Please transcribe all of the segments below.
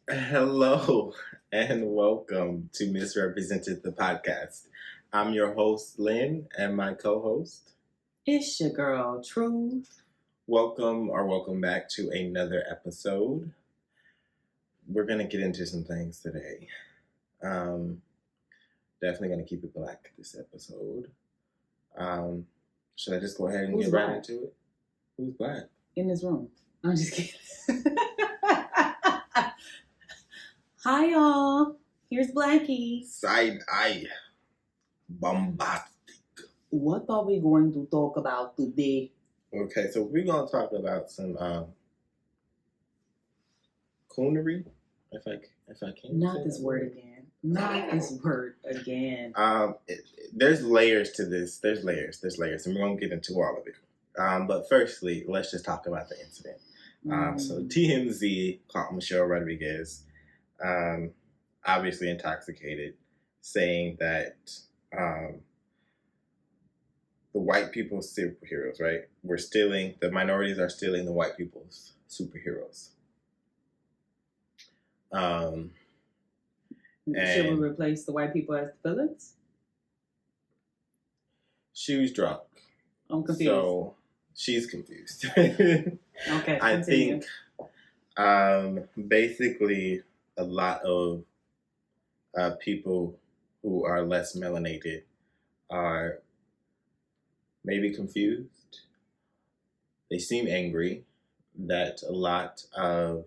Hello and welcome to Misrepresented the Podcast. I'm your host, Lynn, and my co-host. It's your girl, Truth. Welcome back to another episode. We're going to get into some things today. Definitely going to keep it black this episode. Should I just go ahead and Who's get black? right into it? Who's black? In this room. I'm just kidding. Hi, y'all. Here's Blackie. Side eye. Bombastic. What are we going to talk about today? Okay, so we're going to talk about some coonery, if I can. Not this word again. Not this word again. There's layers to this. There's layers, and we're going to get into all of it. But firstly, let's just talk about the incident. So TMZ caught Michelle Rodriguez, obviously intoxicated, saying that the white people's superheroes, right? The minorities are stealing the white people's superheroes. Should we replace the white people as the villains? She was drunk. I'm confused. So she's confused. Okay. I think basically a lot of people who are less melanated are maybe confused. They seem angry that a lot of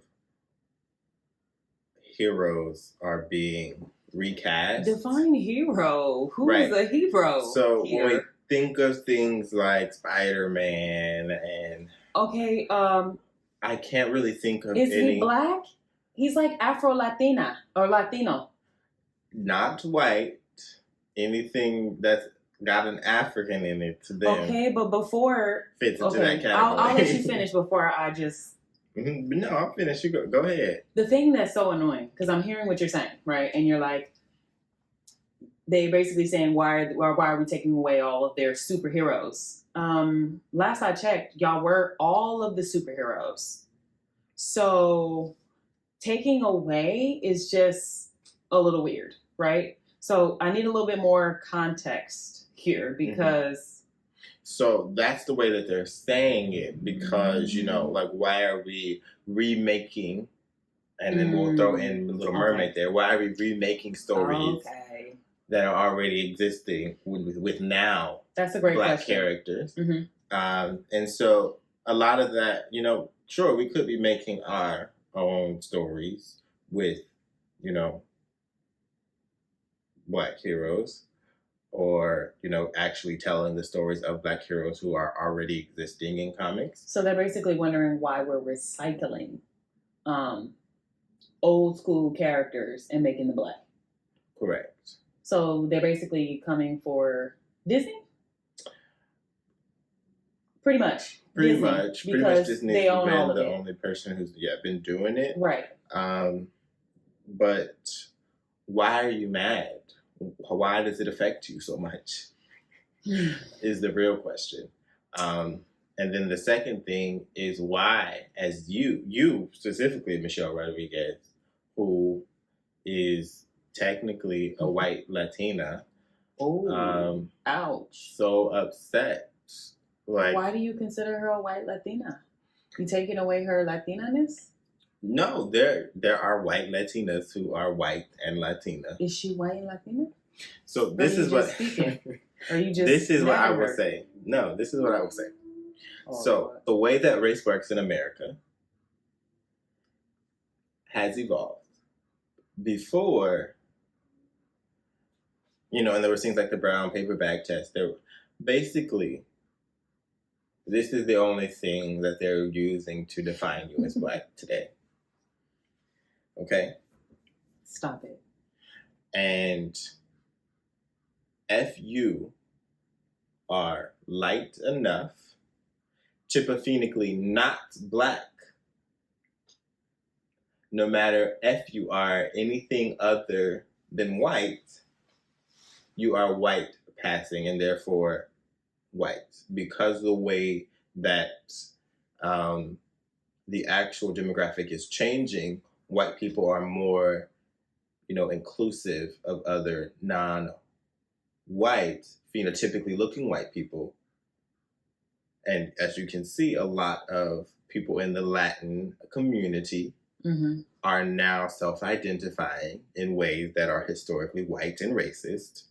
heroes are being recast. Define hero. Who Right. is a hero? So here? when we think of things like Spider-Man and Okay, I can't really think of is any. he black? He's like Afro-Latina or Latino. Not white. Anything that's got an African in it to them Okay, but before fits into that okay, category. I'll let you finish before I just. Mhm. But no, I'm finished. You go ahead. The thing that's so annoying because I'm hearing what you're saying, right? And you're like, they basically saying why are we taking away all of their superheroes? Last I checked, y'all were all of the superheroes. So taking away is just a little weird, right? So I need a little bit more context here because So that's the way that they're saying it because, like, why are we remaking, and then we'll throw in Little Mermaid there, why are we remaking stories that are already existing with now that's a great black question. characters? Mhm. And so a lot of that, sure, we could be making our own stories with, black heroes, or, actually telling the stories of black heroes who are already existing in comics. So they're basically wondering why we're recycling old school characters and making them black. Correct. So they're basically coming for Disney? Pretty much. Pretty Disney, much because Disney's they own all been of the it. only person who's been doing it. Right. But why are you mad? Why does it affect you so much? Is the real question. And then the second thing is why, as you specifically, Michelle Rodriguez, who is technically a white Latina, ouch. so upset. Like, why do you consider her a white Latina? You taking away her Latina-ness? No, there are white Latinas who are white and Latina. Is she white and Latina? So this is what Or you just this is what I would say. No, this is what I would say. So the way that race works in America has evolved. Before, and there were things like the brown paper bag test. Basically, this is the only thing that they're using to define you as black today. Okay? Stop it. And if you are light enough, typophenically not black, no matter if you are anything other than white, you are white passing and therefore white. Because the way that the actual demographic is changing, white people are more, inclusive of other non-white, phenotypically looking white people. And as you can see, a lot of people in the Latin community are now self-identifying in ways that are historically white and racist.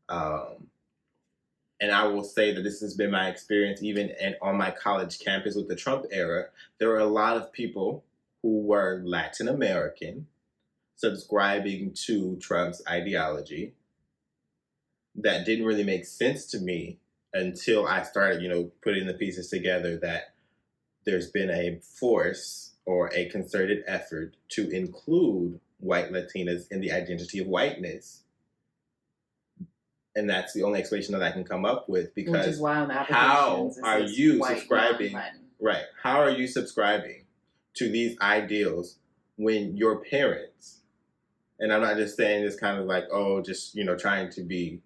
And I will say that this has been my experience even on my college campus with the Trump era. There were a lot of people who were Latin American subscribing to Trump's ideology that didn't really make sense to me until I started, putting the pieces together that there's been a force or a concerted effort to include white Latinas in the identity of whiteness. And that's the only explanation that I can come up with, because which is why on the how are you white, subscribing? Right. How are you subscribing to these ideals when your parents, and I'm not just saying this kind of like, just, trying to be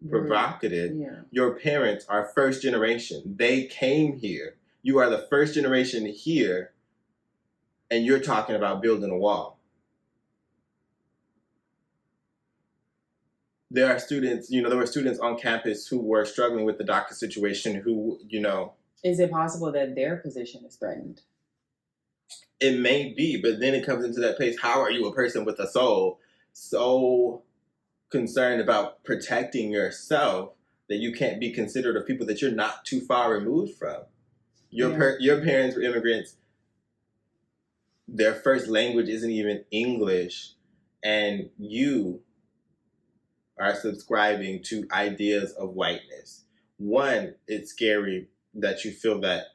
provocative. Yeah. Your parents are first generation. They came here. You are the first generation here, and you're talking about building a wall. There are students, there were students on campus who were struggling with the DACA situation who, Is it possible that their position is threatened? It may be, but then it comes into that place, how are you a person with a soul so concerned about protecting yourself that you can't be considerate of people that you're not too far removed from? Your parents were immigrants. Their first language isn't even English, and you are subscribing to ideas of whiteness. One, it's scary that you feel that,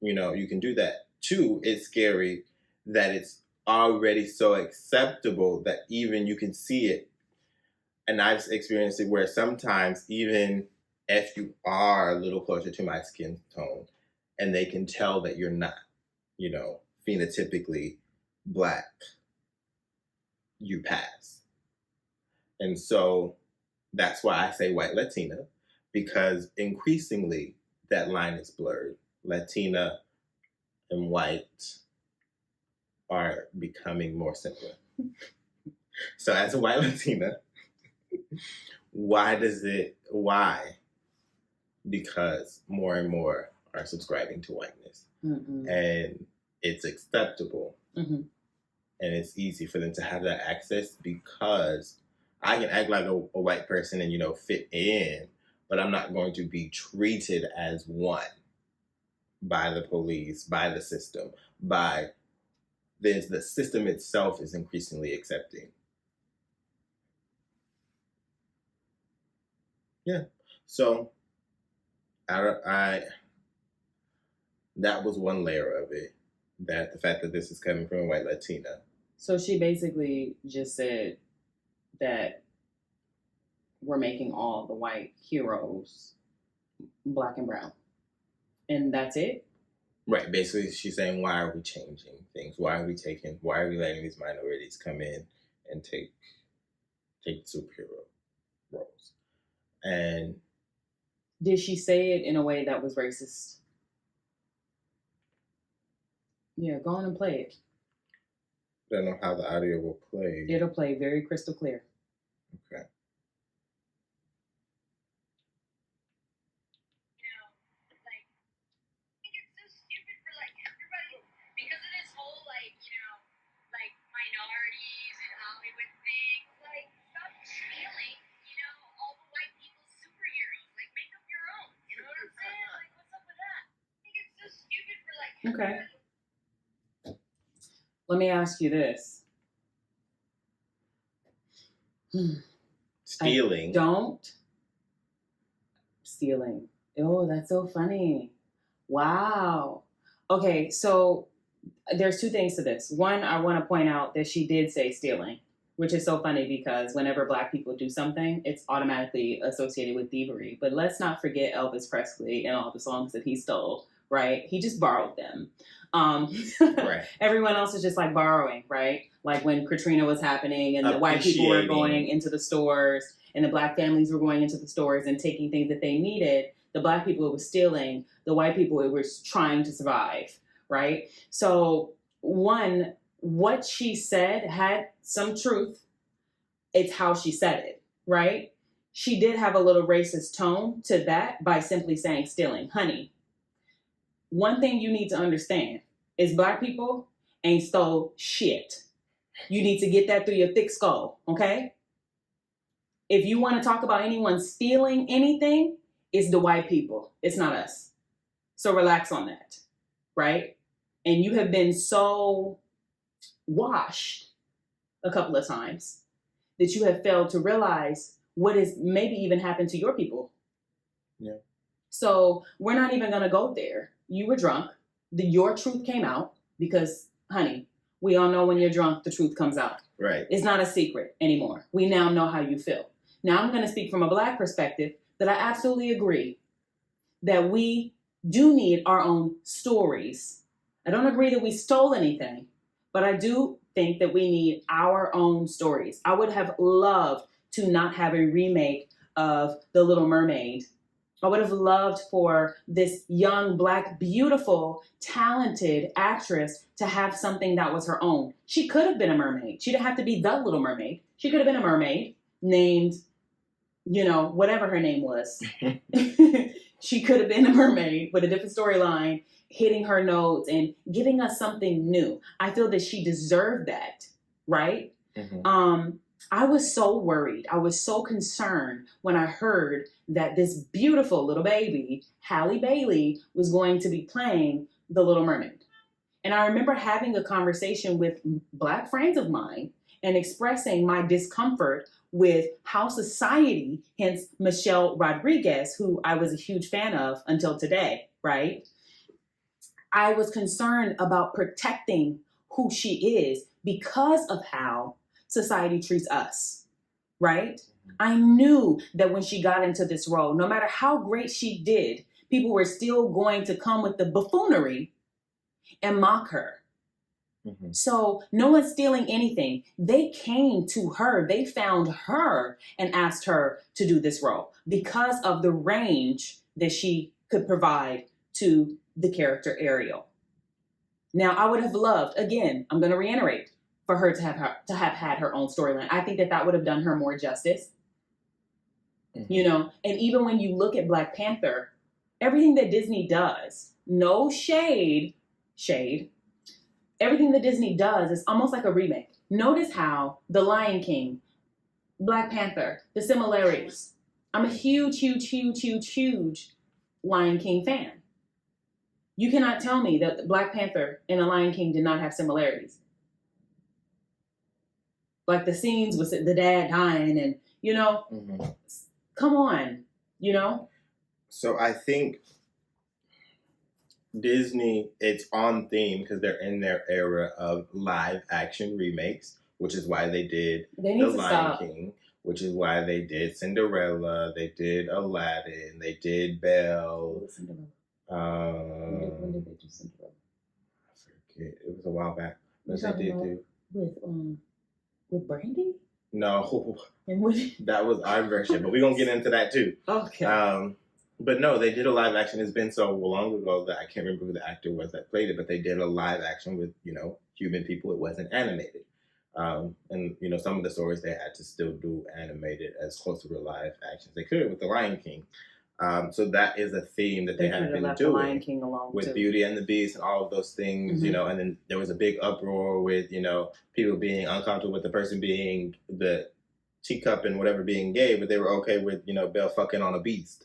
you can do that. Two, it's scary that it's already so acceptable that even you can see it. And I've experienced it where sometimes even if you are a little closer to my skin tone and they can tell that you're not, phenotypically black, you pass. And so that's why I say white Latina, because increasingly that line is blurred. Latina and white are becoming more similar. So as a white Latina, why? Because more and more are subscribing to whiteness. And it's acceptable. And it's easy for them to have that access because I can act like a white person and, fit in, but I'm not going to be treated as one by the police, by the system, the system itself is increasingly accepting. Yeah. So that was one layer of it, that the fact that this is coming from a white Latina. So she basically just said that we're making all the white heroes black and brown. And that's it? Right. Basically, she's saying, why are we changing things? Why are we letting these minorities come in and take superhero roles? And did she say it in a way that was racist? Yeah, go on and play it. I don't know how the audio will play. It'll play very crystal clear. Okay. Minorities and Hollywood things, stop stealing, all the white people's superheroes. Make up your own. You know what I'm saying? What's up with that? I think it's so stupid for Okay. Let me ask you this. Stealing. Stealing. Oh, that's so funny. Wow. Okay, so there's two things to this. One, I want to point out that she did say stealing, which is so funny because whenever Black people do something, it's automatically associated with thievery. But let's not forget Elvis Presley and all the songs that he stole, right? He just borrowed them. Right. Everyone else is just like borrowing, right? Like when Katrina was happening and the white people were going into the stores and the Black families were going into the stores and taking things that they needed. The Black people, it was stealing. The white people, it was trying to survive, right? So one, what she said had some truth. It's how she said it, right? She did have a little racist tone to that by simply saying stealing. Honey, one thing you need to understand is Black people ain't stole shit. You need to get that through your thick skull, okay? If you want to talk about anyone stealing anything, it's the white people. It's not us. So relax on that, right? And you have been so washed a couple of times that you have failed to realize what has maybe even happened to your people. Yeah. So we're not even going to go there. You were drunk. Your truth came out because, honey, we all know when you're drunk, the truth comes out. Right. It's not a secret anymore. We now know how you feel. Now I'm going to speak from a Black perspective that I absolutely agree that we do need our own stories. I don't agree that we stole anything, but I do think that we need our own stories. I would have loved to not have a remake of The Little Mermaid. I would have loved for this young, Black, beautiful, talented actress to have something that was her own. She could have been a mermaid. She didn't have to be The Little Mermaid. She could have been a mermaid named, whatever her name was. She could have been a mermaid with a different storyline, hitting her notes and giving us something new. I feel that she deserved that, right? Mm-hmm. I was so worried. I was so concerned when I heard that this beautiful little baby, Halle Bailey, was going to be playing The Little Mermaid. And I remember having a conversation with Black friends of mine and expressing my discomfort with how society, hence Michelle Rodriguez, who I was a huge fan of until today, right? I was concerned about protecting who she is because of how society treats us, right? I knew that when she got into this role, no matter how great she did, people were still going to come with the buffoonery and mock her. Mm-hmm. So no one's stealing anything. They came to her, they found her and asked her to do this role because of the range that she could provide to the character Ariel. Now, I would have loved, again, I'm going to reiterate, for her to have had her own storyline. I think that would have done her more justice. Mm-hmm. And even when you look at Black Panther, everything that Disney does, no shade, everything that Disney does is almost like a remake. Notice how The Lion King, Black Panther, the similarities. I'm a huge Lion King fan. You cannot tell me that Black Panther and The Lion King did not have similarities. Like the scenes with the dad dying and, mm-hmm. Come on, So I think Disney, it's on theme because they're in their era of live action remakes, which is why they did The Lion King, which is why they did Cinderella, they did Aladdin, they did Belle. When did they do Cinderella? I forget. It was a while back. But they did do with Brandy? No, that was our version, but we're gonna get into that too. Okay. But no, they did a live action. It's been so long ago that I can't remember who the actor was that played it, but they did a live action with human people. It wasn't animated, and some of the stories they had to still do animated as close to real live action as they could with The Lion King. So that is a theme that they have been doing the Lion King alone with too. Beauty and the Beast and all of those things, Mm-hmm. And then there was a big uproar with, people being uncomfortable with the person being the teacup and whatever being gay, but they were okay with, Belle fucking on a beast,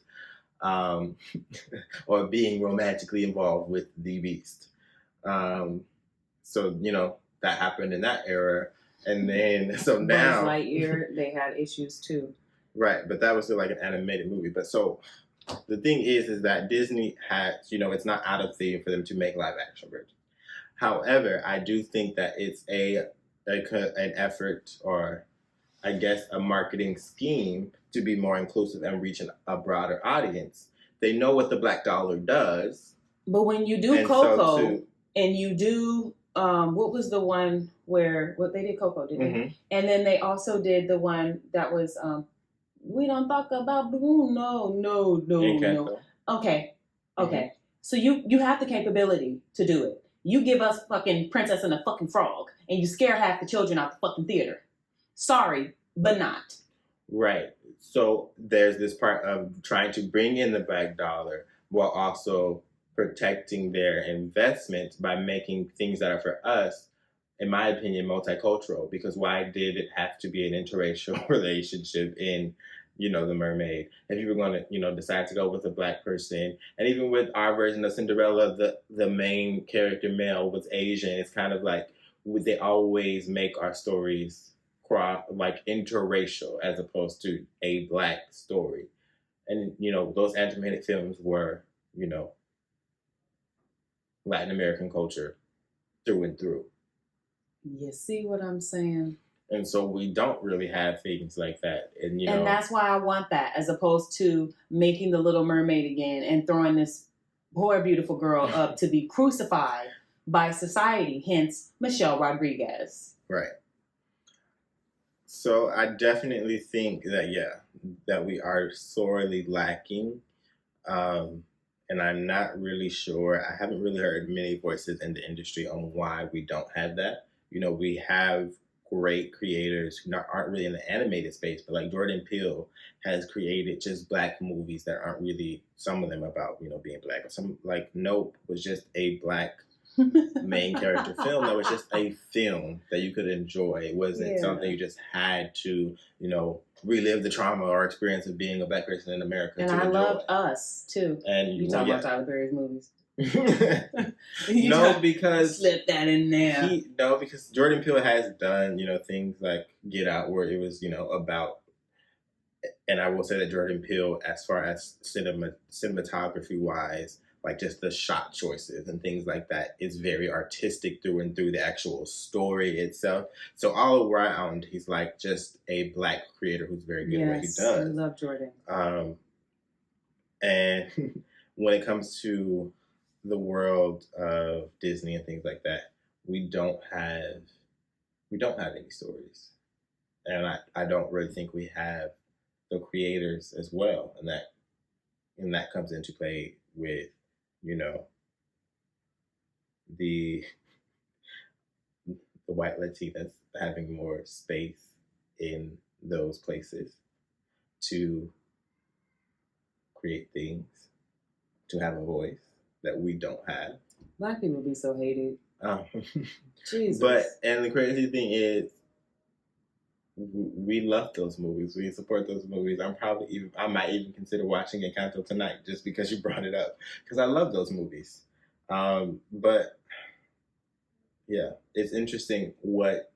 or being romantically involved with the beast. So, that happened in that era. And then, so now... Buzz Lightyear, they had issues too. Right, but that was still like an animated movie. But so the thing is that Disney has, it's not out of theme for them to make live action versions. However, I do think that it's an effort, or I guess a marketing scheme, to be more inclusive and reach a broader audience. They know what the Black dollar does. But when you do And Coco, so and you do what was the one where what they did Coco, didn't they? Mhm. And then they also did the one that was we don't talk about blue. No. Encanto. Okay. So you have the capability to do it. You give us fucking Princess and the fucking Frog, and you scare half the children out the fucking theater. Sorry, but not. Right. So there's this part of trying to bring in the Black dollar while also protecting their investment by making things that are for us, in my opinion, multicultural. Because why did it have to be an interracial relationship in, The Mermaid? If you were going to, decide to go with a Black person, and even with our version of Cinderella, the main character male was Asian. It's kind of like they always make our stories like interracial as opposed to a Black story. And those animated films were Latin American culture through and through. You see what I'm saying? And so we don't really have things like that. And and that's why I want that, as opposed to making the Little Mermaid again and throwing this poor beautiful girl up to be crucified by society, hence Michelle Rodriguez. Right. So I definitely think that we are sorely lacking. And I'm not really sure. I haven't really heard many voices in the industry on why we don't have that. We have great creators who aren't really in the animated space, but like Jordan Peele has created just Black movies that aren't really, some of them about, being Black. Or some, like Nope was just a Black main character film that was just a film that you could enjoy. It wasn't something you just had to, relive the trauma or experience of being a Black person in America. And I loved Us too. And you talking about Tyler Perry's movies? Because slip that in there. Because Jordan Peele has done, things like Get Out, where it was, about. And I will say that Jordan Peele, as far as cinematography wise, like just the shot choices and things like that, is very artistic through and through. The actual story itself. So all around, he's like just a Black creator who's very good at what he does. I love Jordan. And when it comes to the world of Disney and things like that, we don't have any stories, and I don't really think we have the creators as well, and that comes into play with the white Latinas having more space in those places to create things, to have a voice that we don't have. Black people be so hated. Jesus. And the crazy thing is, we love those movies. We support those movies. I might even consider watching Encanto tonight just because you brought it up, because I love those movies. But yeah, it's interesting what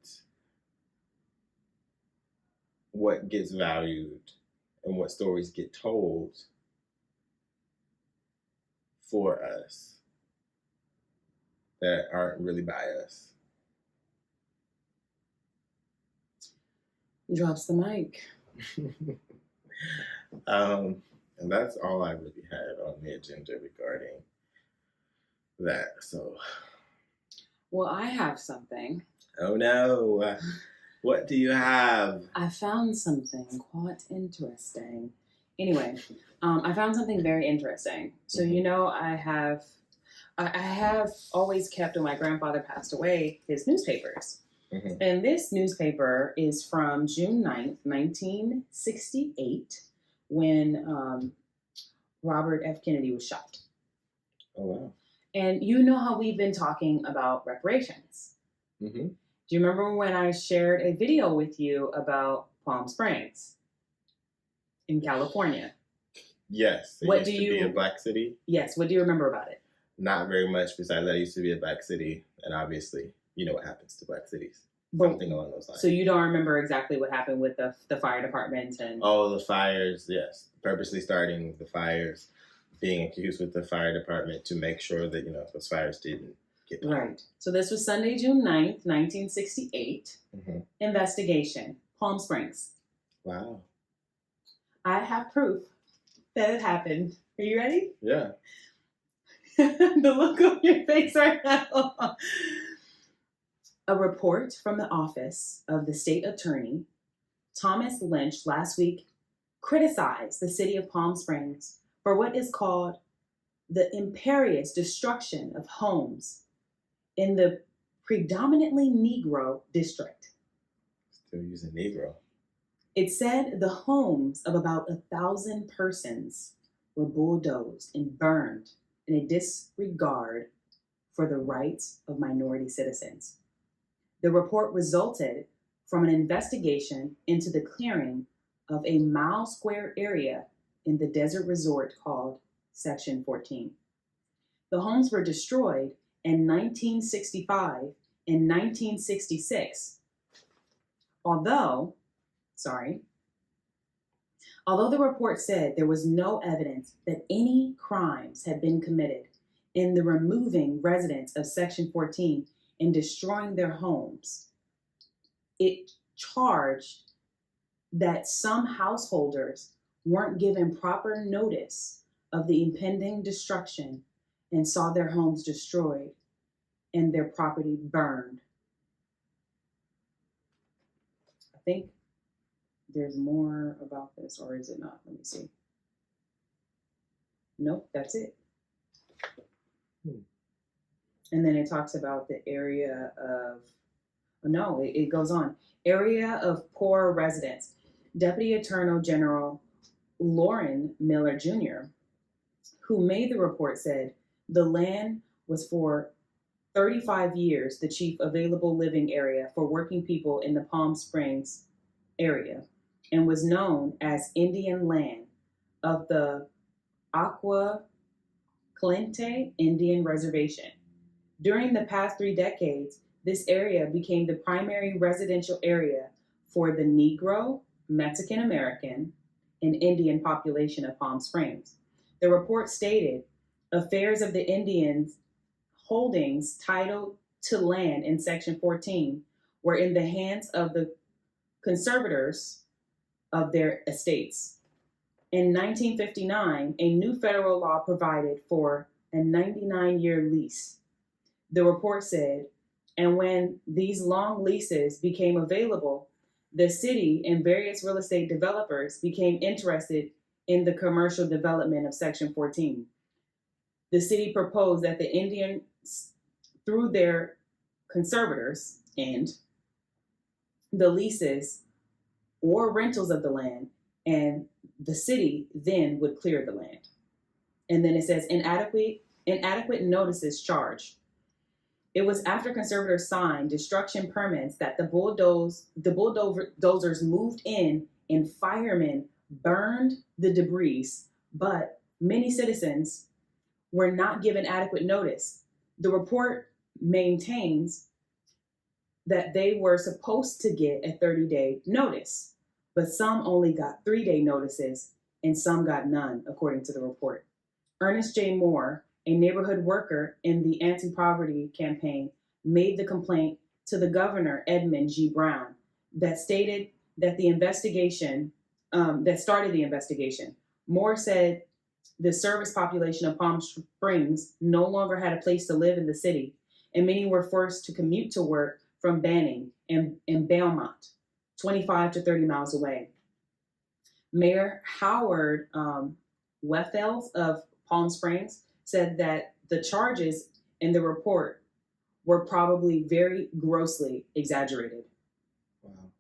gets valued and what stories get told for us that aren't really by us. Drops the mic. And that's all I really had on the agenda regarding that. So, well, I have something. Oh no! What do you have? I found something quite interesting. Anyway, I found something very interesting. So I have always kept, when my grandfather passed away, his newspapers. Mm-hmm. And this newspaper is from June 9th, 1968, when Robert F. Kennedy was shot. Oh, wow. And you know how we've been talking about reparations. Mm-hmm. Do you remember when I shared a video with you about Palm Springs in California? Yes. It used to be a Black city. Yes. What do you remember about it? Not very much, besides that it used to be a Black city. And obviously, you know what happens to Black cities. Something along those lines. So you don't remember exactly what happened with the fire department and... Oh, the fires, yes. Purposely starting the fires, being accused with the fire department to make sure that, those fires didn't Get by. Right. So this was Sunday, June 9th, 1968. Mm-hmm. Investigation. Palm Springs. Wow. I have proof that it happened. Are you ready? Yeah. The look on your face right now. A report from the office of the state attorney, Thomas Lynch, last week criticized the city of Palm Springs for what is called the imperious destruction of homes in the predominantly Negro district. Still using Negro. It said the homes of about 1,000 persons were bulldozed and burned in a disregard for the rights of minority citizens. The report resulted from an investigation into the clearing of a mile-square area in the desert resort called Section 14. The homes were destroyed in 1965 and 1966, although the report said there was no evidence that any crimes had been committed in the removing residents of Section 14 and destroying their homes. It charged that some householders weren't given proper notice of the impending destruction and saw their homes destroyed and their property burned. I think there's more about this, or is it not? Let me see. Nope, that's it. And then it talks about the area of, no, it goes on. Area of poor residents. Deputy Attorney General Lauren Miller Jr., who made the report, said the land was for 35 years the chief available living area for working people in the Palm Springs area and was known as Indian land of the Aqua Caliente Indian Reservation. During the past 3 decades, this area became the primary residential area for the Negro, Mexican American, and Indian population of Palm Springs. The report stated affairs of the Indians' holdings titled to land in Section 14 were in the hands of the conservators of their estates. In 1959, a new federal law provided for a 99-year lease. The report said, and when these long leases became available, the city and various real estate developers became interested in the commercial development of Section 14. The city proposed that the Indians, through their conservators, and the leases or rentals of the land, and the city then would clear the land. And then it says inadequate notices charged. It was after conservators signed destruction permits that the bulldozers moved in and firemen burned the debris, but many citizens were not given adequate notice. The report maintains that they were supposed to get a 30-day notice, but some only got 3-day notices and some got none, according to the report. Ernest J. Moore, a neighborhood worker in the anti-poverty campaign, made the complaint to the governor, Edmund G. Brown, that stated that started the investigation. Moore said the service population of Palm Springs no longer had a place to live in the city, and many were forced to commute to work from Banning and Belmont, 25 to 30 miles away. Mayor Howard Weffels of Palm Springs said that the charges in the report were probably very grossly exaggerated. Wow.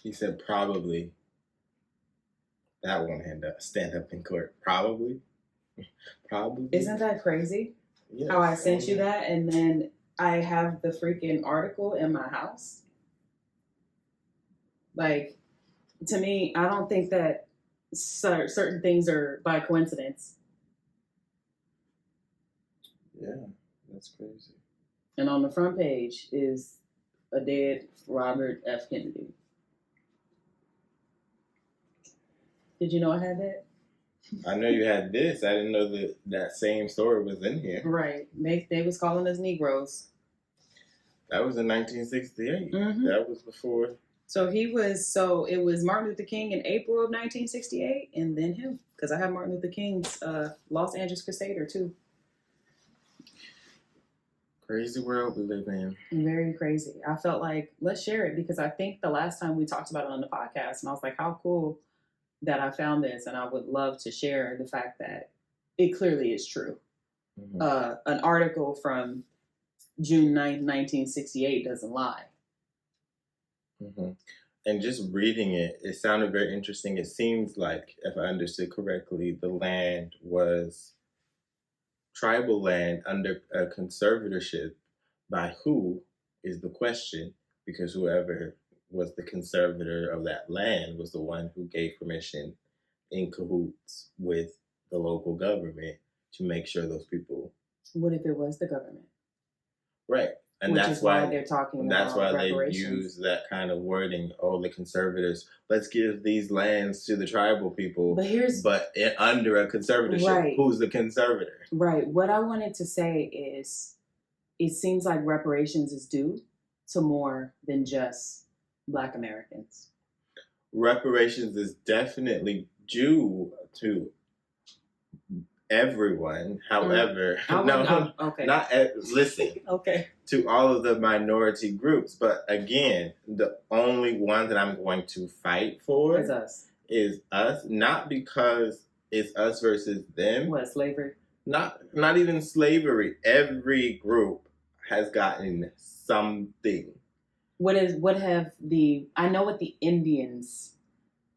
He said probably. That won't stand up in court. Probably. Probably. Isn't that crazy? Yes. How I sent you that and then I have the freaking article in my house? Like, to me, I don't think that certain things are by coincidence. Yeah, that's crazy. And on the front page is a dead Robert F. Kennedy. Did you know I had that? I know you had this. I didn't know that same story was in here. Right. They was calling us Negroes. That was in 1968. Mhm. That was before. So it was Martin Luther King in April of 1968, and then him, because I have Martin Luther King's Los Angeles Crusader too. Crazy world we live in. Very crazy. I felt like let's share it because I think the last time we talked about it on the podcast, and I was like, how cool that I found this, and I would love to share the fact that it clearly is true. Mm-hmm. An article from June 9th, 1968 doesn't lie. Mm-hmm. And just reading it, it sounded very interesting. It seems like, if I understood correctly, the land was tribal land under a conservatorship. By who is the question, because whoever was the conservator of that land was the one who gave permission in cahoots with the local government to make sure those people. What if it was the government? Right. And which that's is why they're talking that's about why they reparations. use that kind of wording. Oh, the conservators, let's give these lands to the tribal people. But under a conservatorship, right. Who's the conservator? Right. What I wanted to say is, it seems like reparations is due to more than just Black Americans. Reparations is definitely due to everyone. However, listen. Okay. To all of the minority groups, but again, the only one that I'm going to fight for is us. Not because it's us versus them. What, slavery? Not even slavery. Every group has gotten something. I know what the Indians,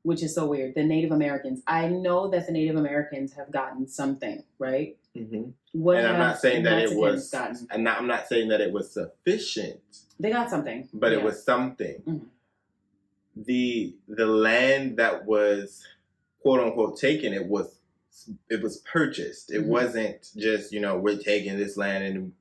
which is so weird, the Native Americans. I know that the Native Americans have gotten something, right? Mm-hmm. And I'm not saying that it was. I'm not saying that it was sufficient. They got something, but it was something. Mm-hmm. The land that was quote unquote taken, it was purchased. It wasn't just we're taking this land and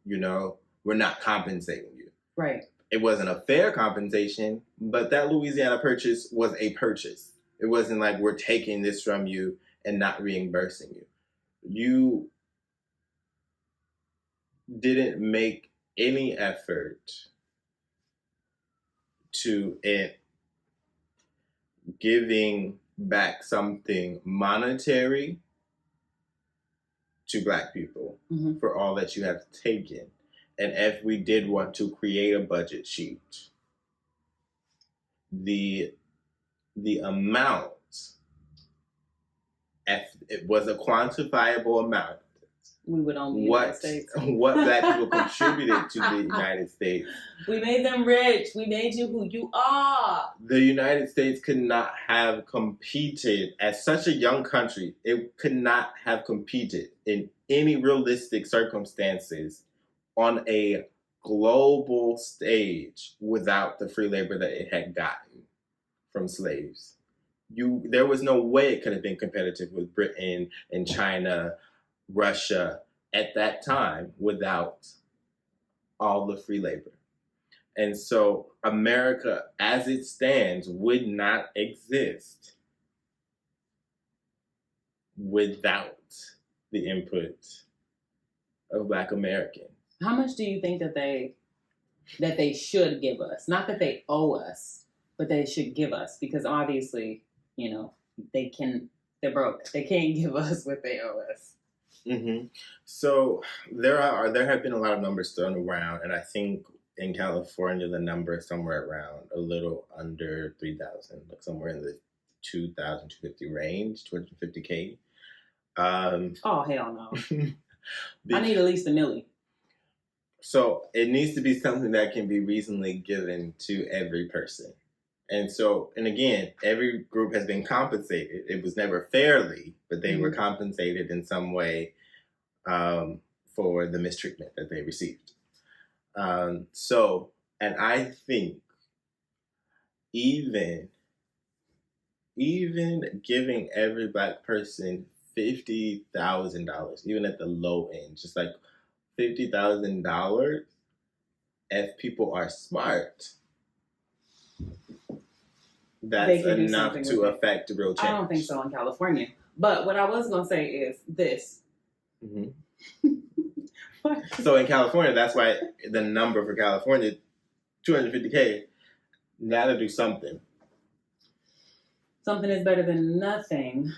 we're not compensating you. Right. It wasn't a fair compensation, but that Louisiana purchase was a purchase. It wasn't like we're taking this from you and not reimbursing you. You didn't make any effort to giving back something monetary to Black people for all that you have taken. And if we did want to create a budget sheet, the amount, if it was a quantifiable amount, we would own the United States. What Black people contributed to the United States. We made them rich. We made you who you are. The United States could not have competed as such a young country. It could not have competed in any realistic circumstances on a global stage without the free labor that it had gotten from slaves. There was no way it could have been competitive with Britain and China, Russia at that time without all the free labor. And so America as it stands would not exist without the input of Black Americans. How much do you think that they should give us? Not that they owe us, but they should give us, because obviously, they're broke. They can't give us what they owe us. Mm-hmm. So there have been a lot of numbers thrown around, and I think in California the number is somewhere around a little under 3,000, like somewhere in the 2,250 range, 250K. Oh hell no! I need at least $1 million. So it needs to be something that can be reasonably given to every person. And again, every group has been compensated. It was never fairly, but they were compensated in some way for the mistreatment that they received. And I think even giving every Black person $50,000, even at the low end, just like $50,000, if people are smart, that's enough to affect real change. I don't think so in California. But what I was gonna say is this. Mhm. So in California, that's why the number for California, 250K. Gotta do something. Something is better than nothing.